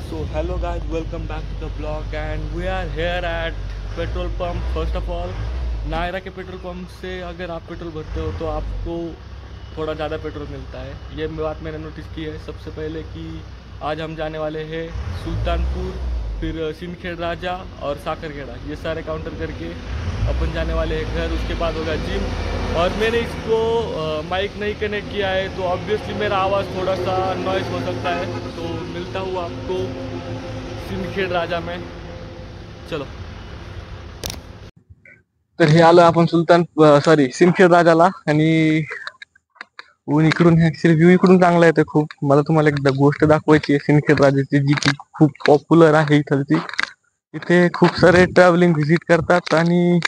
So hello guys, welcome back to the vlog and we are here at petrol pump. First of all Nayara के petrol pump से अगर आप petrol भरते हो तो आपको थोड़ा ज़्यादा पेट्रोल मिलता है. ये बात मैंने नोटिस की है. सबसे पहले कि आज हम जाने वाले हैं सुल्तानपुर, फिर सिंदखेड़ राजा और साकरखेड़ा. ये सारे काउंटर करके अपन जाने वाले हैं घर. उसके बाद होगा जिम. और मैंने इसको माइक नहीं कनेक्ट किया है तो ऑब्वियसली मेरा आवाज़ थोड़ा सा नॉइस हो सकता है. तो मिलता हूँ आपको सिंदखेड़ राजा में. चलो. तर हे आलो आपण सिंदखेड राजाला. आणि ऊन इकडून ऍक्च्युअली व्ह्यू इकडून चांगला येतोय खूप. मला तुम्हाला एक गोष्ट दाखवायची आहे सिंदखेड राजाची, जी की खूप पॉप्युलर आहे इथलची. इथे खूप सारे ट्रॅव्हलिंग व्हिजिट करतात. आणि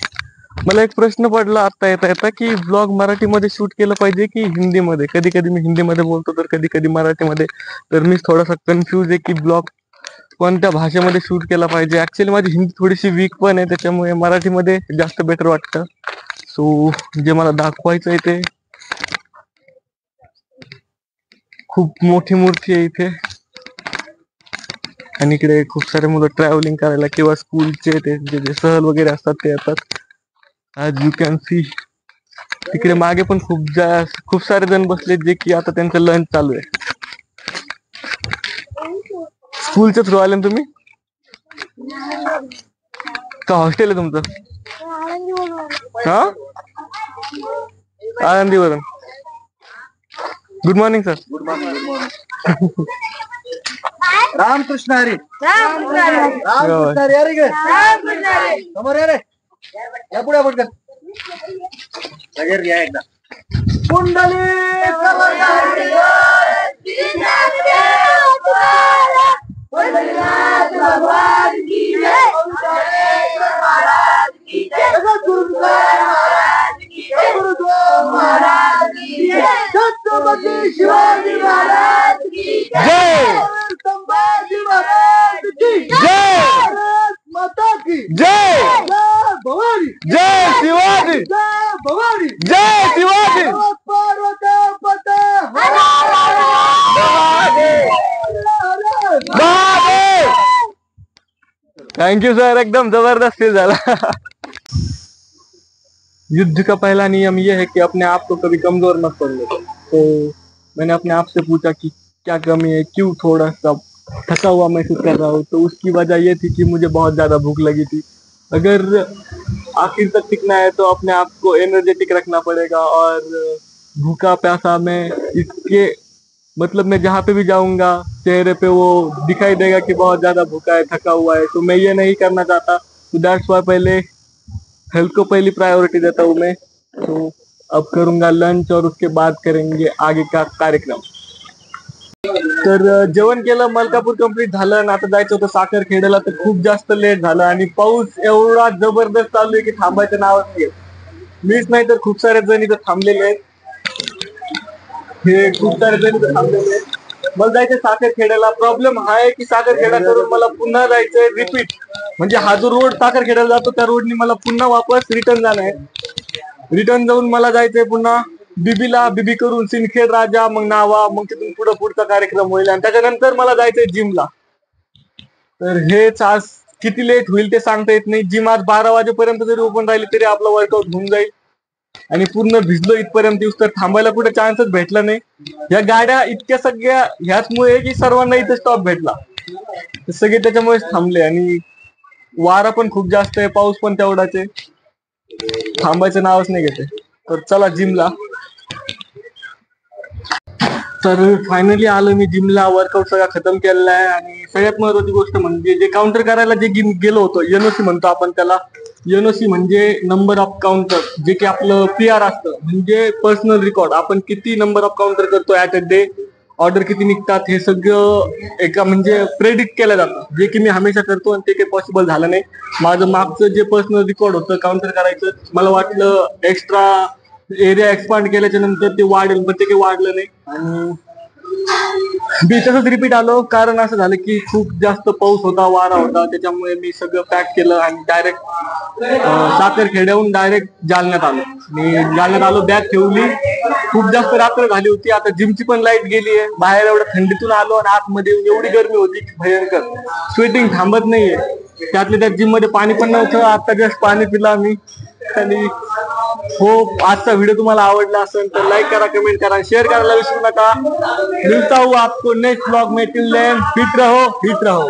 मला एक प्रश्न पडला आता येता की ब्लॉग मराठीमध्ये शूट केलं पाहिजे की हिंदीमध्ये. कधी कधी मी हिंदीमध्ये बोलतो तर कधी कधी मराठीमध्ये. तर मी थोडासा कन्फ्यूज आहे की ब्लॉग कोणत्या भाषेमध्ये शूट केला पाहिजे. ऍक्च्युअली माझी हिंदी थोडीशी वीक पण आहे, त्याच्यामुळे मराठीमध्ये जास्त बेटर वाटतं. सो जे मला दाखवायचं आहे ते खूप मोठी मूर्ती आहे इथे. आणि इकडे खूप सारे मुलं ट्रॅव्हलिंग करायला किंवा स्कूलचे ते जे सहल वगैरे असतात ते येतात. ॲज यू कॅन सी तिकडे मागे पण खूप सारे जण बसलेत जे की आता त्यांचं लंच चालू आहे. स्कूलच्या थ्रू आले तुम्ही का हॉस्टेल आहे तुमचं? हा, आळंदीवरून. Good morning sir. Good morning. Ramkrishna Hari. Ramkrishna Hari. अरे गे समोर रे, या पुढे पटकन या एकदा. कुंडली भगवान की जय. महाराज की जय. महाराज की जय. महाराज की जय. छत्रपती शिवाजी महाराज की जय. संभाजी महाराज की जय. माता की जय. जय भवानी. जय शिवाजी. जय भवानी. जय शिवाजी. थैंक यू सर, एकदम जबरदस्त फील झाला. युद्ध का पहला नियम यह है कि अपने आप को कभी कमजोर मत समझो. तो मैंने अपने आप से पूछा कि क्या कमी है, क्यों थोड़ा सा थका हुआ महसूस कर रहा हूँ. तो उसकी वजह यह थी कि मुझे बहुत ज्यादा भूख लगी थी. अगर आखिर तक टिकना है तो अपने आप को एनर्जेटिक रखना पड़ेगा. और भूखा प्यासा मैं इसके मतलब मैं जहाँ पे भी जाऊंगा चेहरे पे वो दिखाई देगा कि बहुत ज्यादा भूखा है, थका हुआ है. तो मैं ये नहीं करना चाहता. तो दैट्स वाई पहले हेल्थ को पहली प्रायोरिटी देता हूँ मैं. तो अब करूंगा लंच और उसके बाद करेंगे आगे का कार्यक्रम. तर जेवण केलं, मलकापूर कंप्लीट झालं आणि आता जायचं होतं साखरखेड्याला. तर खूप जास्त लेट झालं आणि पाऊस एवढा जबरदस्त चालू आहे की थांबायचं नावच नाही. मीच नाही तर खूप सारे जण इथं थांबलेले आहेत. हे खूप सारे जण इथं थांबलेले आहेत. मला जायचं साखरखेड्याला. प्रॉब्लेम हा आहे की साखरखेडा करून मला पुन्हा जायचंय रिपीट. म्हणजे हा जो रोड साखरखेड्याला जातो त्या रोडनी मला पुन्हा वापस रिटर्न जाणं आहे. रिटर्न जाऊन मला जायचंय पुन्हा बीबीला. बीबी करून सिंदखेड राजा, मग नावा, मग तिथून पुढचा कार्यक्रम होईल. आणि त्याच्यानंतर मला जायचंय जिमला. तर हेच आज किती लेट होईल ते सांगता येत नाही. जिम आज 12 वाजेपर्यंत जरी ओपन राहिली तरी आपलं वर्कआउट होऊन जाईल. आणि पूर्ण भिजलो इथपर्यंत येऊस तर थांबायला कुठे चान्सच भेटला नाही. या गाड्या इतक्या सगळ्या ह्याचमुळे की सर्वांना इथे स्टॉप भेटला, सगळे त्याच्यामुळेच थांबले. आणि वारा पण खूप जास्त आहे, पाऊस पण तेवढाच आहे. थांबायचं नावच नाही घेते. तर चला जिमला. तर फायनली आलो मी जिमला. वर्कआउट सगळा खतम केलेला आहे. आणि सगळ्यात महत्वाची गोष्ट म्हणजे जे काउंटर करायला जे गेलो होतो, एनओसी म्हणतो आपण त्याला. एनओसी म्हणजे नंबर ऑफ काउंटर, जे की आपलं पीआर असतं, म्हणजे पर्सनल रेकॉर्ड. आपण किती नंबर ऑफ काउंटर करतो ऍट अ डे, ऑर्डर किती निघतात, हे सगळं एका म्हणजे प्रेडिक्ट केलं जातं. जे की मी हमेशा करतो आणि ते काही पॉसिबल झालं नाही. माझं मागचं जे पर्सनल रेकॉर्ड होतं काउंटर करायचं, मला वाटलं एक्स्ट्रा एरिया एक्सपांड केल्याच्या नंतर ते वाढेल, पण ते काही वाढलं नाही. आणि मी तसंच रिपीट आलो, कारण असं झालं की खूप जास्त पाऊस होता, वारा होता, त्याच्यामुळे मी सगळं पॅक केलं आणि डायरेक्ट साखरखेड्याहून डायरेक्ट जालन्यात आलो. मी जालन्यात आलो, बॅग ठेवली. खूप जास्त रात्र झाली होती. आता जिमची पण लाईट गेली आहे. बाहेर एवढ्या थंडीतून आलो आणि आतमध्ये एवढी गरमी होती की भयंकर, स्वेटिंग थांबत नाहीये. त्यातल्या त्यात जिम मध्ये पाणी पण नव्हतं. आता जस्ट पाणी पिलं आम्ही. आणि हो, आजचा व्हिडिओ तुम्हाला आवडला असेल तर लाईक करा, कमेंट करा, शेअर करायला विसरू नका. मिलता हूँ आपको नेक्स्ट ब्लॉग में. टिल देन फिट रहो, फिट रहो.